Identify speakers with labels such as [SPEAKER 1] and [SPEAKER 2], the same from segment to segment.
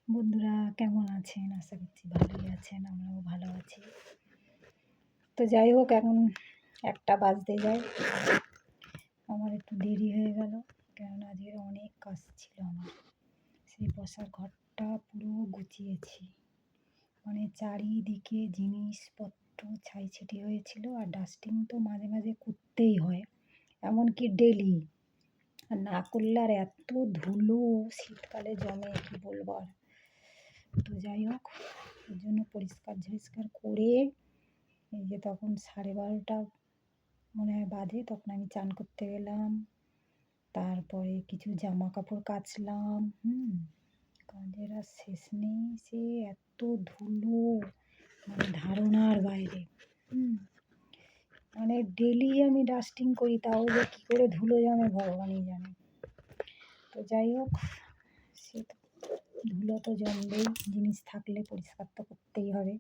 [SPEAKER 1] বন্ধুরা কেমন আছেন? আশা করছি ভালোই আছেন। আমরাও ভালো আছি। তো যাই হোক, এখন ১টা বাজতে যায়। আমার একটু দেরি হয়ে গেল, কারণ আজকে অনেক কাজ ছিল আমার। সেই বসার ঘরটা পুরো গুছিয়েছি, মানে চারিদিকে জিনিসপত্র ছাইছিটি হয়েছিল। আর ডাস্টিং তো মাঝে মাঝে করতেই হয়, এমনকি ডেলি। আর না করলে আর এত ধুলো শীতকালে জমে, কি বলবো আর। তো যাই হোক, ওর জন্য পরিষ্কার করে এই যে তখন 12:30 মনে হয় বাজে, তখন আমি চান করতে গেলাম। তারপরে কিছু জামা কাপড় কাচলাম। কাজের আর শেষ নেই। সে এত ধুলো, মানে ধারণার বাইরে। মানে ডেলি আমি ডাস্টিং করি, তাও যে কী করে ধুলো জমে ভগবানই জানে। তো যাই হোক, সে তো ধুলো তো জমবেই, জিনিস থাকলে পরিষ্কার তো করতেই হবে।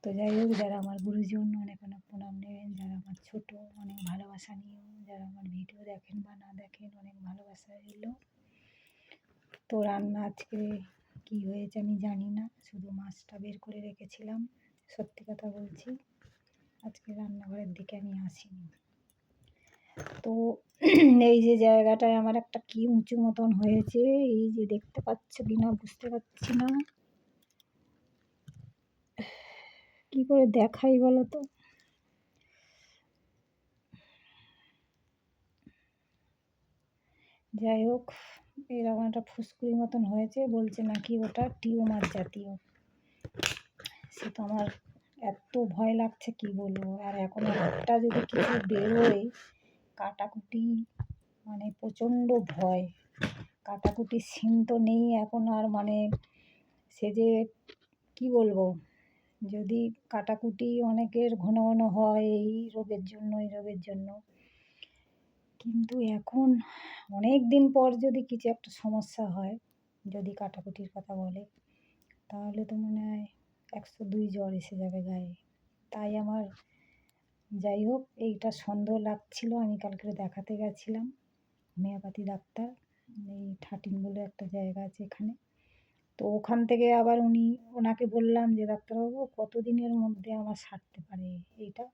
[SPEAKER 1] তো যাই হোক, যারা আমার গুরুজন অনেক অনেক প্রণাম নেবেন, যারা আমার ছোট অনেক ভালোবাসা নিও, যারা আমার ভিডিও দেখেন বা না দেখেন অনেক ভালোবাসা রইল। তো রান্না আজকে কি হয়েছে আমি জানি না, শুধু মাছটা বের করে রেখেছিলাম। সত্যি কথা বলছি, আজকে রান্নাঘরের দিকে আমি আসিনি। তো এই যে জায়গাটায় আমার একটা কি উঁচু মতন হয়েছে, এই যে দেখতে পাচ্ছ কিনা বুঝতে পারছি না, কি করে দেখাই বলো তো। যাই হোক, এরকম একটা ফুসকুড়ি মতন হয়েছে, বলছে নাকি ওটা টিউমার জাতীয়। সে তো আমার এত ভয় লাগছে কি বলবো। আর এখন একটা যদি কিছু বেরোয়, কাটাকুটি, মানে প্রচণ্ড ভয়। কাটাকুটির সিন তো নেই এখন আর, মানে সে যে কি বলবো, যদি কাটাকুটি অনেকের ঘন ঘন হয় এই রোগের জন্য, এই রোগের জন্য। কিন্তু এখন অনেক দিন পর যদি কিছু একটা সমস্যা হয়, যদি কাটাকুটির কথা বলে, তাহলে তো মনে হয় 102 জ্বর এসে যাবে গায়ে। তাই আমার, যাই হোক, এইটা সন্দেহ লাগছিল। আমি কালকে দেখাতে গেছিলাম হোমিওপ্যাথি ডাক্তার, এই ঠাটিন বলে একটা জায়গা আছে এখানে। তো ওখান থেকে আবার ওনাকে বললাম যে ডাক্তারবাবু কতদিনের মধ্যে আমার সারতে পারে এইটা।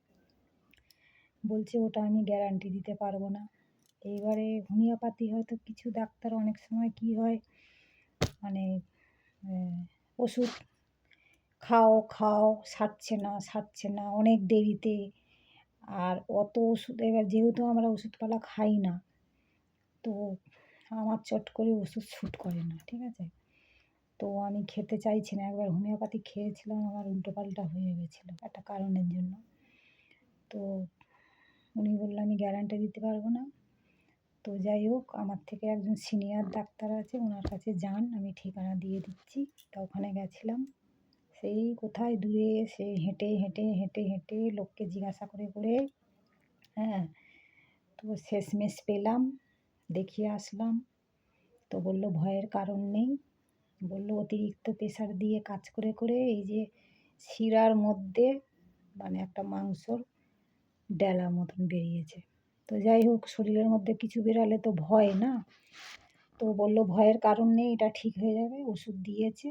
[SPEAKER 1] বলছে ওটা আমি গ্যারান্টি দিতে পারবো না। এইবারে হোমিওপ্যাথি হয়তো কিছু ডাক্তার অনেক সময় কি হয়, মানে ওষুধ খাও খাও, সারছে না অনেক দেরিতে। আর অত ওষুধ, এবার যেহেতু আমরা ওষুধপালা খাই না, তো আমার চট করে ওষুধ শ্যুট করে না, ঠিক আছে। তো আমি খেতে চাইছি না। একবার হোমিওপ্যাথি খেয়েছিলাম, আমার উল্টোপাল্টা হয়ে গেছিলো একটা কারণের জন্য। তো উনি বললো আমি গ্যারান্টি দিতে পারবো না। তো যাই হোক, আমার থেকে একজন সিনিয়র ডাক্তার আছে, ওনার কাছে যান, আমি ঠিকানা দিয়ে দিচ্ছি। তা ওখানে গেছিলাম, সেই কোথায় দূরে, সে হেঁটে হেঁটে হেঁটে হেঁটে লোককে জিজ্ঞাসা করে করে, হ্যাঁ, তো শেষমেশ পেলাম, দেখিয়ে আসলাম। তো বললো ভয়ের কারণ নেই। বললো অতিরিক্ত প্রেশার দিয়ে কাজ করে করে এই যে শিরার মধ্যে, মানে একটা মাংসর ডেলা মতন বেরিয়েছে। তো যাই হোক, শরীরের মধ্যে কিছু বেরালে তো ভয় না। তো বললো ভয়ের কারণ নেই, এটা ঠিক হয়ে যাবে। ওষুধ দিয়েছে।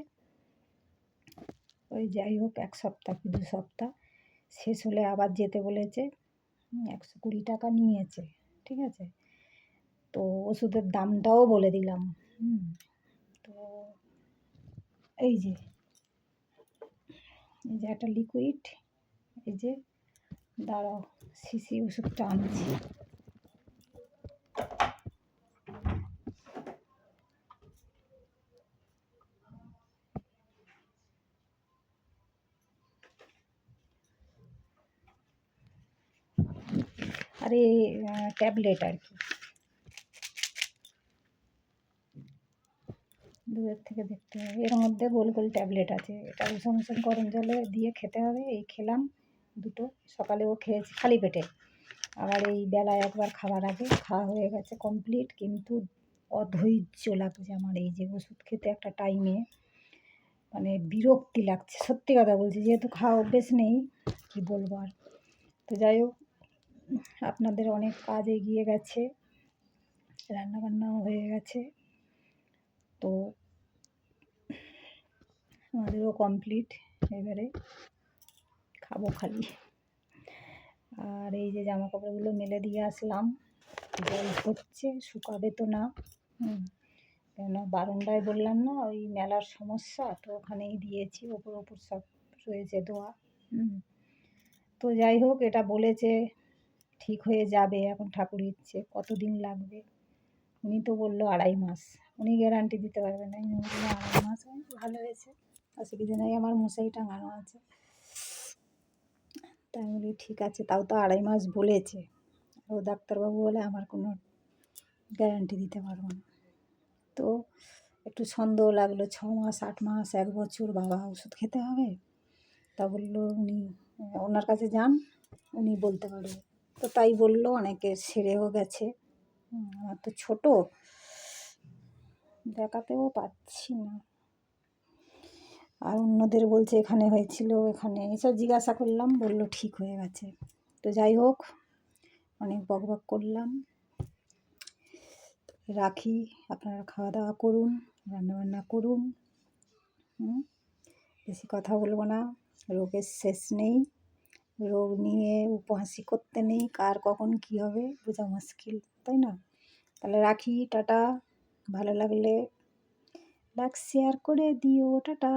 [SPEAKER 1] ওই যাই হোক, 1 সপ্তাহ কি 2 সপ্তাহ শেষ হলে আবার যেতে বলেছে। 120 টাকা নিয়েছে, ঠিক আছে। তো ওষুধের দামটাও বলে দিলাম। তো এই যে একটা লিকুইড, এই যে দাঁড়াও, শিশি ওষুধটা আনছি। আরে ট্যাবলেট আর কি, দূরের থেকে দেখতে হবে। এর মধ্যে গোল গোল ট্যাবলেট আছে, এটা উষুম উষুম গরম জলে দিয়ে খেতে হবে। এই খেলাম 2টো, সকালেও খেয়েছি খালি পেটে, আবার এই বেলায় একবার খাবার আগে খাওয়া হয়ে গেছে কমপ্লিট। কিন্তু অধৈর্য লাগছে আমার এই যে ওষুধ খেতে একটা টাইমে, মানে বিরক্তি লাগছে, সত্যি কথা বলছি, যেহেতু খাওয়া অভ্যেস নেই, কী বলবো আর। তো যাই হোক, আপনাদের অনেক কাজ এগিয়ে গেছে, রান্নাবান্নাও হয়ে গেছে। তো আমাদেরও কমপ্লিট, এবারে খাবো খালি। আর এই যে জামা কাপড়গুলো মেলে দিয়ে আসলাম, জল হচ্ছে, শুকাবে তো না। কেন বারান্দায় বললাম না ওই মেলার সমস্যা, তো ওখানেই দিয়েছি, ওপর সব রয়েছে ধোয়া। তো যাই হোক, এটা বলেছে ঠিক হয়ে যাবে, এখন ঠাকুর ইচ্ছে কতদিন লাগবে। উনি তো বললো 2.5 মাস, উনি গ্যারান্টি দিতে পারবেন না। আমি বললাম 2.5 মাস, ভালো হয়েছে, অসুবিধা নেই, আমার মশারি টাঙানো আছে। তাই আমি বলি ঠিক আছে, তাও তো 2.5 মাস বলেছে। ও ডাক্তারবাবু বলে আমার কোনো গ্যারান্টি দিতে পারবো না। তো একটু সন্দেহ লাগলো, 6 মাস, 8 মাস, 1 বছর, বাবা ওষুধ খেতে হবে। তা বললো উনি ওনার কাছে যান, উনি বলতে পারবে। তো তাই বললো, অনেকে সেরেও গেছে। আমার তো ছোট, দেখাতেও পাচ্ছি না। আর অন্যদের বলছে এখানে হয়েছিল, এখানে, এসব জিজ্ঞাসা করলাম, বললো ঠিক হয়ে গেছে। তো যাই হোক, অনেক বকবক করলাম, রাখি। আপনারা খাওয়া দাওয়া করুন, রান্নাবান্না করুন। বেশি কথা বলবো না, রোগের শেষ নেই, রোগ নিয়ে উপহাসি করতে নেই, কার কখন কী হবে বোঝা মুশকিল, তাই না? তাহলে রাখি, টাটা। ভালো লাগলে লাইক শেয়ার করে দিও, টাটা।